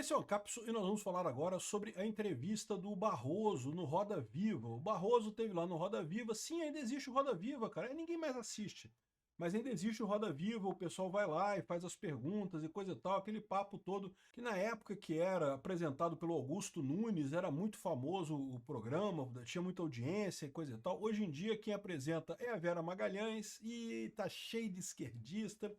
Esse é o Cápsula e nós vamos falar agora sobre a entrevista do Barroso no Roda Viva. O Barroso teve lá no Roda Viva, sim, ainda existe o Roda Viva, cara, ninguém mais assiste. Mas ainda existe o Roda Viva, o pessoal vai lá e faz as perguntas e coisa e tal, aquele papo todo, que na época que era apresentado pelo Augusto Nunes, era muito famoso o programa, tinha muita audiência e coisa e tal. Hoje em dia quem apresenta é a Vera Magalhães e tá cheio de esquerdista.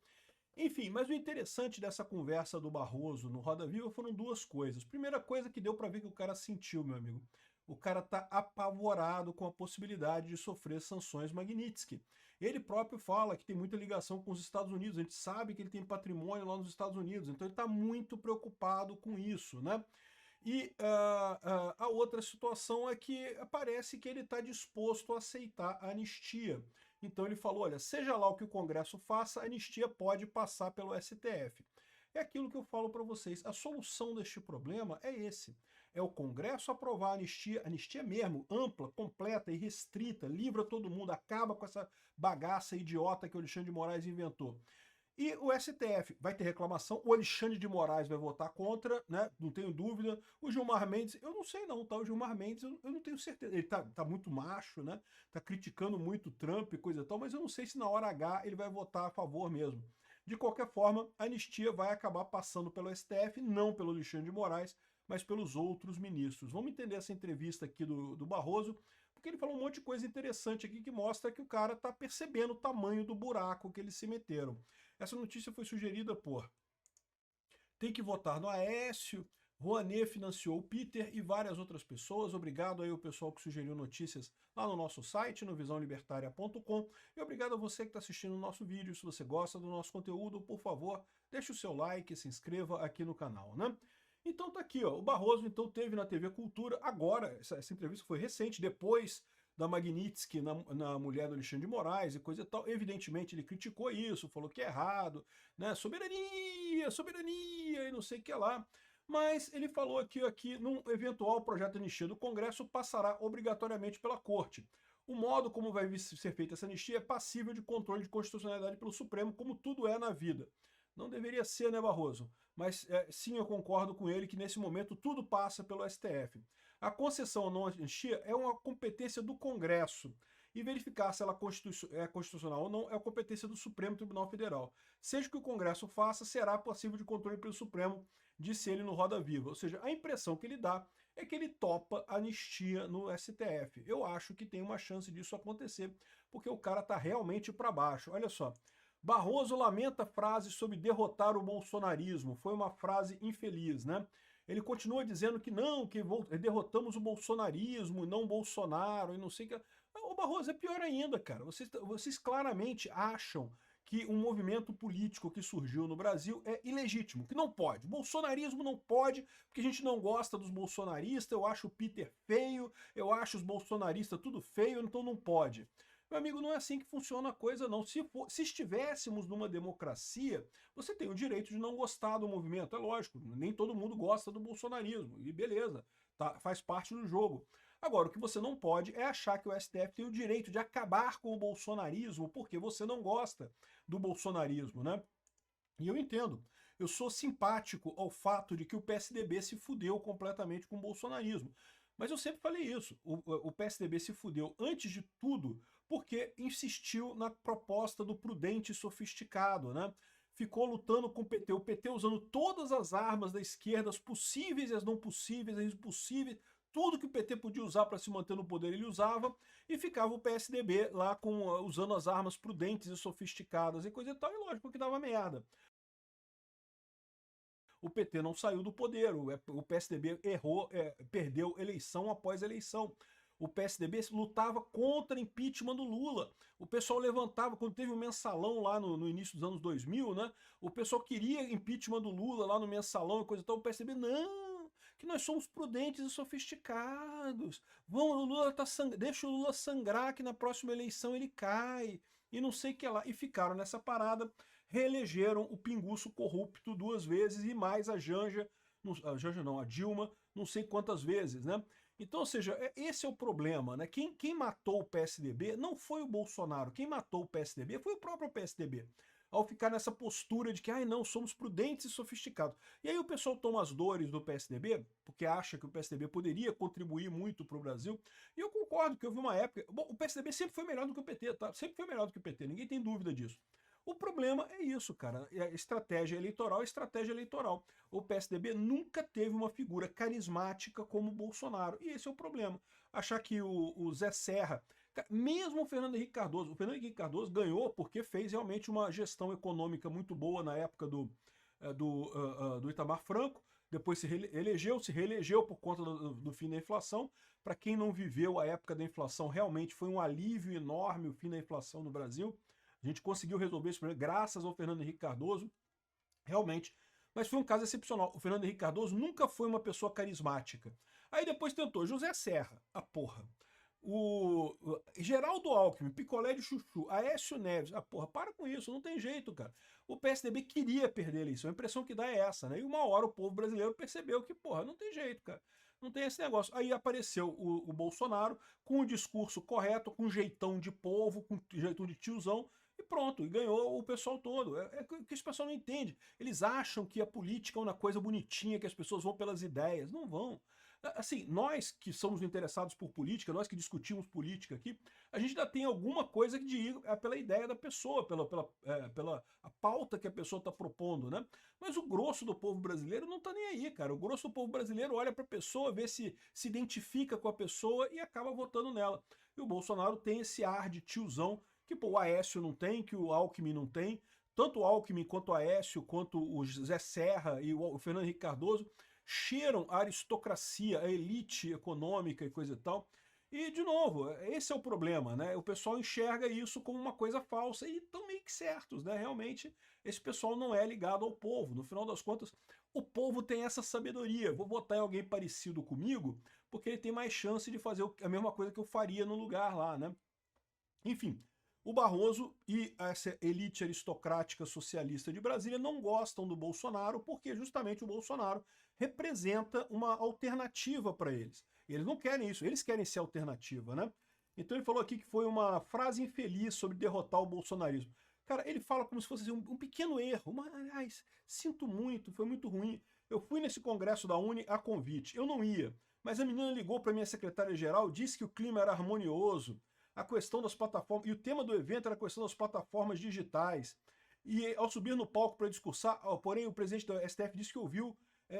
Enfim, mas o interessante dessa conversa do Barroso no Roda Viva foram duas coisas. Primeira coisa que deu para ver que o cara sentiu, meu amigo. O cara tá apavorado com a possibilidade de sofrer sanções Magnitsky. Ele próprio fala que tem muita ligação com os Estados Unidos, a gente sabe que ele tem patrimônio lá nos Estados Unidos, então ele está muito preocupado com isso, né? E a outra situação é que parece que ele está disposto a aceitar a anistia. Então ele falou, olha, seja lá o que o Congresso faça, a anistia pode passar pelo STF. É aquilo que eu falo para vocês, a solução deste problema é esse. É o Congresso aprovar a anistia mesmo, ampla, completa e restrita, livra todo mundo, acaba com essa bagaça idiota que o Alexandre de Moraes inventou. E o STF vai ter reclamação, o Alexandre de Moraes vai votar contra, né? Não tenho dúvida. O Gilmar Mendes, eu não sei não, tá? O Gilmar Mendes, eu não tenho certeza. Ele tá muito macho, né? Tá criticando muito o Trump e coisa e tal, mas eu não sei se na hora H ele vai votar a favor mesmo. De qualquer forma, a anistia vai acabar passando pelo STF, não pelo Alexandre de Moraes, mas pelos outros ministros. Vamos entender essa entrevista aqui do Barroso, porque ele falou um monte de coisa interessante aqui que mostra que o cara tá percebendo o tamanho do buraco que eles se meteram. Essa notícia foi sugerida por Tem que votar no Aécio, Rouanet financiou o Peter e várias outras pessoas. Obrigado aí ao pessoal que sugeriu notícias lá no nosso site, no visãolibertaria.com. E obrigado a você que está assistindo o nosso vídeo. Se você gosta do nosso conteúdo, por favor, deixe o seu like, se inscreva aqui no canal, né? Então tá aqui, ó. O Barroso então teve na TV Cultura, agora, essa entrevista foi recente, depois da Magnitsky na mulher do Alexandre de Moraes e coisa e tal. Evidentemente ele criticou isso, falou que é errado, né? Soberania, soberania e não sei o que lá. Mas ele falou aqui num eventual projeto de anistia do Congresso passará obrigatoriamente pela Corte. O modo como vai ser feita essa anistia é passível de controle de constitucionalidade pelo Supremo, como tudo é na vida. Não deveria ser, né, Barroso? Mas sim, eu concordo com ele que nesse momento tudo passa pelo STF. A concessão ou não anistia é uma competência do Congresso. E verificar se ela é constitucional ou não é a competência do Supremo Tribunal Federal. Seja o que o Congresso faça, será passível de controle pelo Supremo, disse ele no Roda Viva. Ou seja, a impressão que ele dá é que ele topa anistia no STF. Eu acho que tem uma chance disso acontecer, porque o cara está realmente para baixo. Olha só, Barroso lamenta frase sobre derrotar o bolsonarismo. Foi uma frase infeliz, né? Ele continua dizendo que não, que derrotamos o bolsonarismo, não o Bolsonaro, e não sei o que. O Barroso é pior ainda, cara. Vocês claramente acham que um movimento político que surgiu no Brasil é ilegítimo, que não pode. O bolsonarismo não pode, porque a gente não gosta dos bolsonaristas, eu acho o Peter feio, eu acho os bolsonaristas tudo feio, então não pode. Meu amigo, não é assim que funciona a coisa, não. Se estivéssemos numa democracia, você tem o direito de não gostar do movimento. É lógico, nem todo mundo gosta do bolsonarismo, e beleza, tá, faz parte do jogo. Agora, o que você não pode é achar que o STF tem o direito de acabar com o bolsonarismo porque você não gosta do bolsonarismo, né? E eu entendo. Eu sou simpático ao fato de que o PSDB se fudeu completamente com o bolsonarismo. Mas eu sempre falei isso. O PSDB se fudeu, antes de tudo, porque insistiu na proposta do prudente e sofisticado, né? Ficou lutando com o PT usando todas as armas da esquerda, as possíveis e as não possíveis, as impossíveis, tudo que o PT podia usar para se manter no poder ele usava, e ficava o PSDB lá usando as armas prudentes e sofisticadas e coisa e tal, e lógico que dava merda. O PT não saiu do poder, o PSDB errou, perdeu eleição após eleição. O PSDB lutava contra impeachment do Lula. O pessoal levantava, quando teve o mensalão lá no início dos anos 2000, né? O pessoal queria impeachment do Lula lá no mensalão e coisa e tal. O PSDB, não, que nós somos prudentes e sofisticados. Vamos, o Lula tá deixa o Lula sangrar que na próxima eleição ele cai. E não sei o que lá. E ficaram nessa parada, reelegeram o pinguço corrupto 2 vezes e mais a Janja não, a Dilma, não sei quantas vezes, né? Então, ou seja, esse é o problema, né? Quem matou o PSDB não foi o Bolsonaro, quem matou o PSDB foi o próprio PSDB. ao ficar nessa postura de que, ai não, somos prudentes e sofisticados. E aí o pessoal toma as dores do PSDB, porque acha que o PSDB poderia contribuir muito para o Brasil, e eu concordo que houve uma época... Bom, o PSDB sempre foi melhor do que o PT, tá? Sempre foi melhor do que o PT, ninguém tem dúvida disso. O problema é isso, cara. Estratégia eleitoral é estratégia eleitoral. O PSDB nunca teve uma figura carismática como o Bolsonaro. E esse é o problema. Achar que o Zé Serra... Mesmo o Fernando Henrique Cardoso ganhou porque fez realmente uma gestão econômica muito boa na época do Itamar Franco, depois se reelegeu por conta do fim da inflação. Para quem não viveu a época da inflação, realmente foi um alívio enorme o fim da inflação no Brasil. A gente conseguiu resolver esse problema graças ao Fernando Henrique Cardoso, realmente. Mas foi um caso excepcional. O Fernando Henrique Cardoso nunca foi uma pessoa carismática. Aí depois tentou José Serra, a porra. O Geraldo Alckmin, picolé de chuchu, Aécio Neves, porra, para com isso, não tem jeito, cara. O PSDB queria perder a eleição, a impressão que dá é essa, né? E uma hora o povo brasileiro percebeu que, porra, não tem jeito, cara. Não tem esse negócio. Aí apareceu o Bolsonaro com o discurso correto, com jeitão de povo, com jeitão de tiozão, e pronto, e ganhou o pessoal todo. É que esse pessoal não entende. Eles acham que a política é uma coisa bonitinha, que as pessoas vão pelas ideias. Não vão. Assim, nós que somos interessados por política, nós que discutimos política aqui, a gente ainda tem alguma coisa de ir pela ideia da pessoa, pela a pauta que a pessoa está propondo, né? Mas o grosso do povo brasileiro não está nem aí, cara. O grosso do povo brasileiro olha para a pessoa, vê se identifica com a pessoa e acaba votando nela. E o Bolsonaro tem esse ar de tiozão que pô, o Aécio não tem, que o Alckmin não tem. Tanto o Alckmin, quanto o Aécio, quanto o José Serra e o Fernando Henrique Cardoso cheiram a aristocracia, a elite econômica e coisa e tal. E, de novo, esse é o problema, né? O pessoal enxerga isso como uma coisa falsa e estão meio que certos, né? Realmente, esse pessoal não é ligado ao povo. No final das contas, o povo tem essa sabedoria. Vou votar em alguém parecido comigo, porque ele tem mais chance de fazer a mesma coisa que eu faria no lugar lá, né? Enfim, o Barroso e essa elite aristocrática socialista de Brasília não gostam do Bolsonaro porque justamente o Bolsonaro representa uma alternativa para eles. Eles não querem isso, eles querem ser alternativa, né? Então ele falou aqui que foi uma frase infeliz sobre derrotar o bolsonarismo. Cara, ele fala como se fosse um pequeno erro, mas, aliás, sinto muito, foi muito ruim. Eu fui nesse congresso da Uni a convite, eu não ia, mas a menina ligou para minha secretária-geral, disse que o clima era harmonioso, a questão das plataformas, e o tema do evento era a questão das plataformas digitais. E ao subir no palco para discursar, porém o presidente da STF disse que ouviu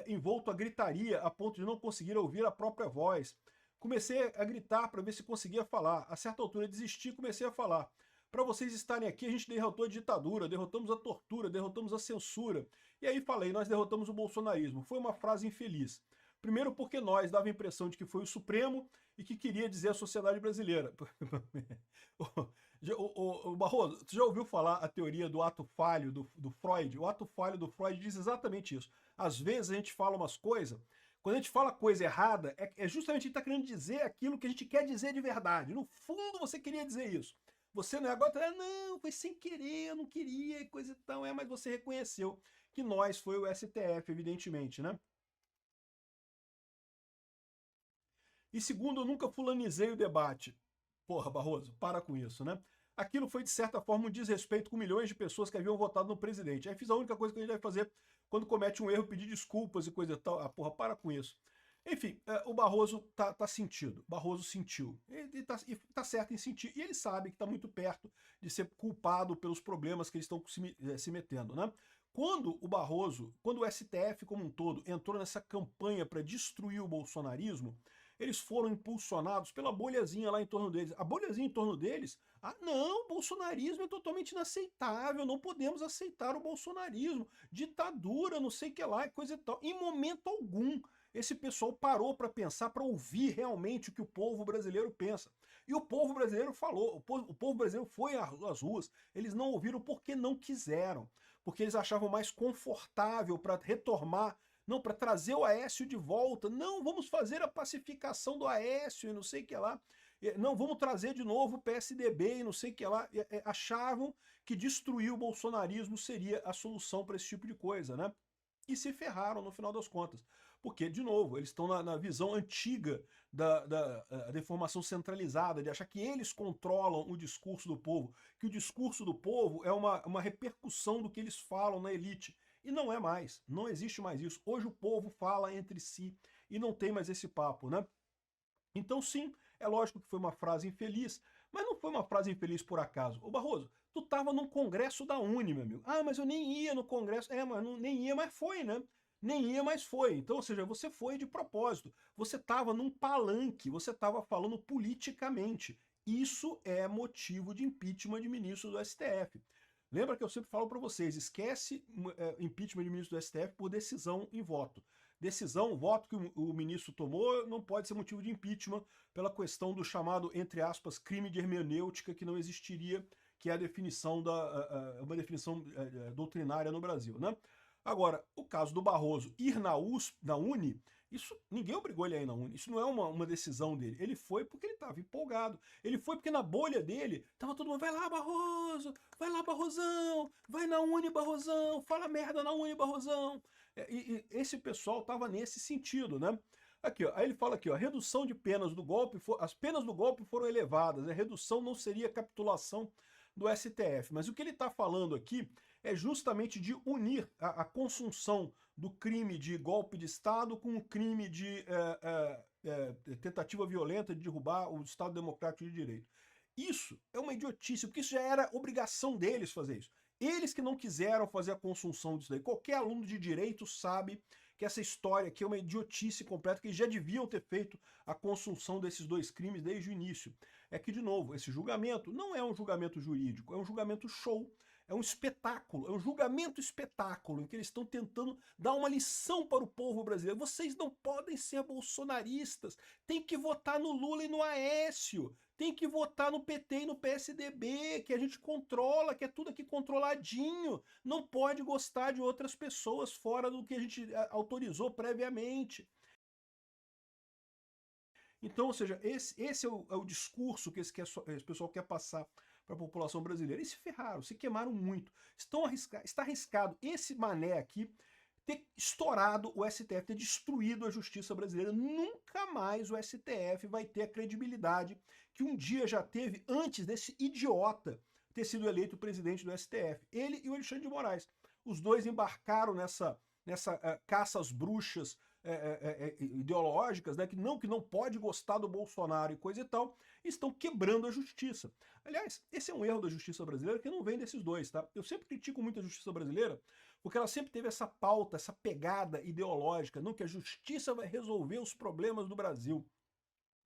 envolto a gritaria, a ponto de não conseguir ouvir a própria voz. Comecei a gritar para ver se conseguia falar. A certa altura desisti e comecei a falar. Para vocês estarem aqui, a gente derrotou a ditadura, derrotamos a tortura, derrotamos a censura. E aí falei, nós derrotamos o bolsonarismo. Foi uma frase infeliz. Primeiro porque nós dava a impressão de que foi o Supremo e que queria dizer a sociedade brasileira. O Barroso, você já ouviu falar a teoria do ato falho do Freud? O ato falho do Freud diz exatamente isso. Às vezes a gente fala umas coisas, quando a gente fala coisa errada, é justamente a gente está querendo dizer aquilo que a gente quer dizer de verdade. No fundo você queria dizer isso. Você não é agora, não, foi sem querer, eu não queria, e coisa e tal, mas você reconheceu que nós foi o STF, evidentemente, né? E segundo, eu nunca fulanizei o debate. Porra, Barroso, para com isso, né? Aquilo foi, de certa forma, um desrespeito com milhões de pessoas que haviam votado no presidente. Aí fiz a única coisa que a gente deve fazer quando comete um erro, pedir desculpas e coisa e tal. Porra, para com isso. Enfim, o Barroso tá sentido. Barroso sentiu. Ele tá certo em sentir. E ele sabe que está muito perto de ser culpado pelos problemas que eles estão se metendo, né? Quando o STF como um todo entrou nessa campanha para destruir o bolsonarismo, eles foram impulsionados pela bolhazinha lá em torno deles. A bolhazinha em torno deles, não, o bolsonarismo é totalmente inaceitável, não podemos aceitar o bolsonarismo, ditadura, não sei o que lá, coisa e tal. Em momento algum, esse pessoal parou para pensar, para ouvir realmente o que o povo brasileiro pensa. E o povo brasileiro falou, o povo brasileiro foi às ruas, eles não ouviram porque não quiseram, porque eles achavam mais confortável para retomar, não, para trazer o Aécio de volta, não, vamos fazer a pacificação do Aécio e não sei o que lá, não, vamos trazer de novo o PSDB e não sei o que lá, achavam que destruir o bolsonarismo seria a solução para esse tipo de coisa, né? E se ferraram no final das contas. Porque, de novo, eles estão na visão antiga da informação centralizada, de achar que eles controlam o discurso do povo, que o discurso do povo é uma repercussão do que eles falam na elite. E não é mais, não existe mais isso. Hoje o povo fala entre si e não tem mais esse papo, né? Então sim, é lógico que foi uma frase infeliz, mas não foi uma frase infeliz por acaso. Ô Barroso, tu tava num congresso da Uni, meu amigo. Ah, mas eu nem ia no congresso. É, mas nem ia, mas foi, né? Nem ia, mas foi. Então, ou seja, você foi de propósito. Você tava num palanque, você tava falando politicamente. Isso é motivo de impeachment de ministro do STF. Lembra que eu sempre falo para vocês, esquece impeachment de ministro do STF por decisão em voto. Decisão, voto que o ministro tomou, não pode ser motivo de impeachment pela questão do chamado, entre aspas, crime de hermenêutica que não existiria, que é a definição uma definição doutrinária no Brasil, né? Agora, o caso do Barroso ir na Uni, isso ninguém obrigou ele a ir na Uni, isso não é uma decisão dele. Ele foi porque ele estava empolgado. Ele foi porque na bolha dele tava todo mundo, vai lá, Barroso, vai lá, Barrosão, vai na Uni, Barrosão, fala merda na Uni, Barrosão. E esse pessoal estava nesse sentido, né? Aqui, ó, aí ele fala aqui, ó, redução de penas do golpe, as penas do golpe foram elevadas, a redução não seria capitulação do STF. Mas o que ele está falando aqui é justamente de unir a consunção do crime de golpe de Estado com o crime de tentativa violenta de derrubar o Estado Democrático de Direito. Isso é uma idiotice, porque isso já era obrigação deles fazer isso. Eles que não quiseram fazer a consunção disso daí. Qualquer aluno de direito sabe que essa história aqui é uma idiotice completa, que eles já deviam ter feito a consunção desses dois crimes desde o início. É que, de novo, esse julgamento não é um julgamento jurídico, é um julgamento show, é um espetáculo, é um julgamento espetáculo, em que eles estão tentando dar uma lição para o povo brasileiro. Vocês não podem ser bolsonaristas, tem que votar no Lula e no Aécio, tem que votar no PT e no PSDB, que a gente controla, que é tudo aqui controladinho. Não pode gostar de outras pessoas fora do que a gente autorizou previamente. Então, ou seja, esse é o discurso que esse pessoal quer passar para a população brasileira. E se ferraram, se queimaram muito. Está arriscado esse mané aqui ter estourado o STF, ter destruído a justiça brasileira. Nunca mais o STF vai ter a credibilidade que um dia já teve antes desse idiota ter sido eleito presidente do STF. Ele e o Alexandre de Moraes. Os dois embarcaram nessa caça às bruxas ideológicas, né, que não pode gostar do Bolsonaro e coisa e tal, estão quebrando a justiça. Aliás, esse é um erro da justiça brasileira que não vem desses dois, tá? Eu sempre critico muito a justiça brasileira porque ela sempre teve essa pauta, essa pegada ideológica, não que a justiça vai resolver os problemas do Brasil.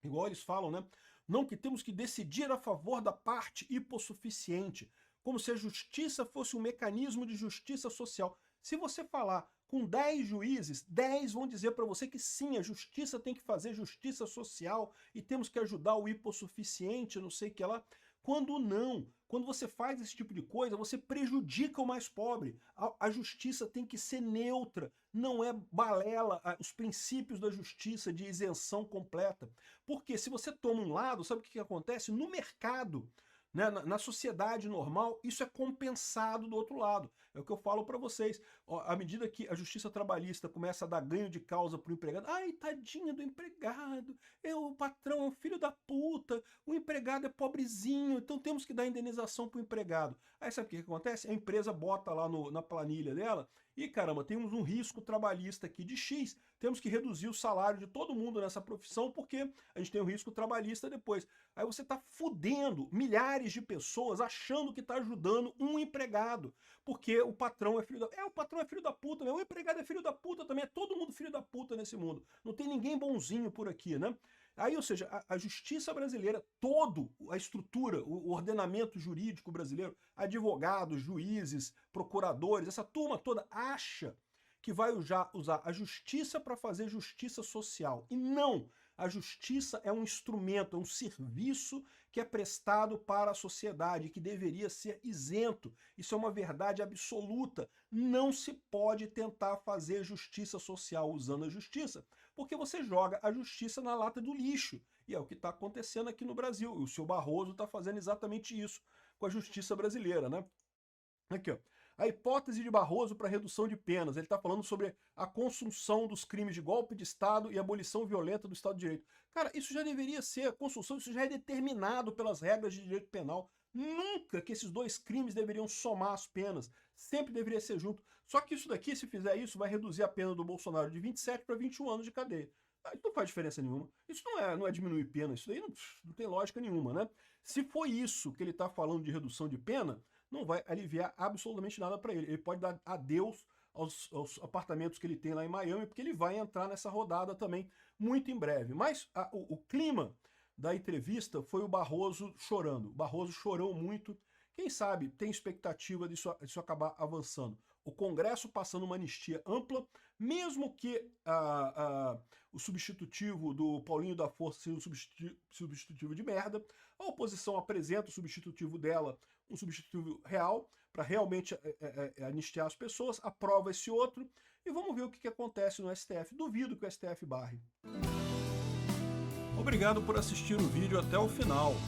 Igual eles falam, né? Não que temos que decidir a favor da parte hipossuficiente, como se a justiça fosse um mecanismo de justiça social. Se você falar com 10 juízes, 10 vão dizer para você que sim, a justiça tem que fazer justiça social e temos que ajudar o hipossuficiente, não sei o que lá. Quando não, quando você faz esse tipo de coisa, você prejudica o mais pobre. A justiça tem que ser neutra, não é balela os princípios da justiça de isenção completa. Porque se você toma um lado, sabe o que acontece? No mercado, né, na sociedade normal, isso é compensado do outro lado. É o que eu falo para vocês. Ó, à medida que a justiça trabalhista começa a dar ganho de causa pro empregado, ai, tadinha do empregado, o patrão é um filho da puta, o empregado é pobrezinho, então temos que dar indenização pro empregado. Aí sabe o que acontece? A empresa bota lá na planilha dela, e caramba, temos um risco trabalhista aqui de X, temos que reduzir o salário de todo mundo nessa profissão porque a gente tem um risco trabalhista depois. Aí você está fudendo milhares de pessoas achando que está ajudando um empregado, porque o patrão é filho da... o patrão é filho da puta, o empregado é filho da puta também, é todo mundo filho da puta nesse mundo. Não tem ninguém bonzinho por aqui, né? Aí, ou seja, a justiça brasileira, todo a estrutura, o ordenamento jurídico brasileiro, advogados, juízes, procuradores, essa turma toda acha que vai usar a justiça para fazer justiça social. E não! A justiça é um instrumento, é um serviço que é prestado para a sociedade, que deveria ser isento. Isso é uma verdade absoluta. Não se pode tentar fazer justiça social usando a justiça, porque você joga a justiça na lata do lixo. E é o que está acontecendo aqui no Brasil. E o seu Barroso está fazendo exatamente isso com a justiça brasileira, né? Aqui, ó. A hipótese de Barroso para redução de penas. Ele está falando sobre a consunção dos crimes de golpe de Estado e abolição violenta do Estado de Direito. Cara, isso já deveria ser a consunção, isso já é determinado pelas regras de direito penal. Nunca que esses dois crimes deveriam somar as penas. Sempre deveria ser junto. Só que isso daqui, se fizer isso, vai reduzir a pena do Bolsonaro de 27 para 21 anos de cadeia. Isso não faz diferença nenhuma. Isso não é diminuir pena. Isso daí não tem lógica nenhuma, né? Se foi isso que ele está falando de redução de pena, não vai aliviar absolutamente nada para ele. Ele pode dar adeus aos apartamentos que ele tem lá em Miami, porque ele vai entrar nessa rodada também muito em breve. Mas o clima da entrevista foi o Barroso chorando. O Barroso chorou muito. Quem sabe tem expectativa disso acabar avançando. O Congresso passando uma anistia ampla, mesmo que o substitutivo do Paulinho da Força seja um substitutivo de merda, a oposição apresenta o substitutivo dela, um substitutivo real, para realmente anistiar as pessoas, aprova esse outro, e vamos ver o que acontece no STF. Duvido que o STF barre. Obrigado por assistir o vídeo até o final.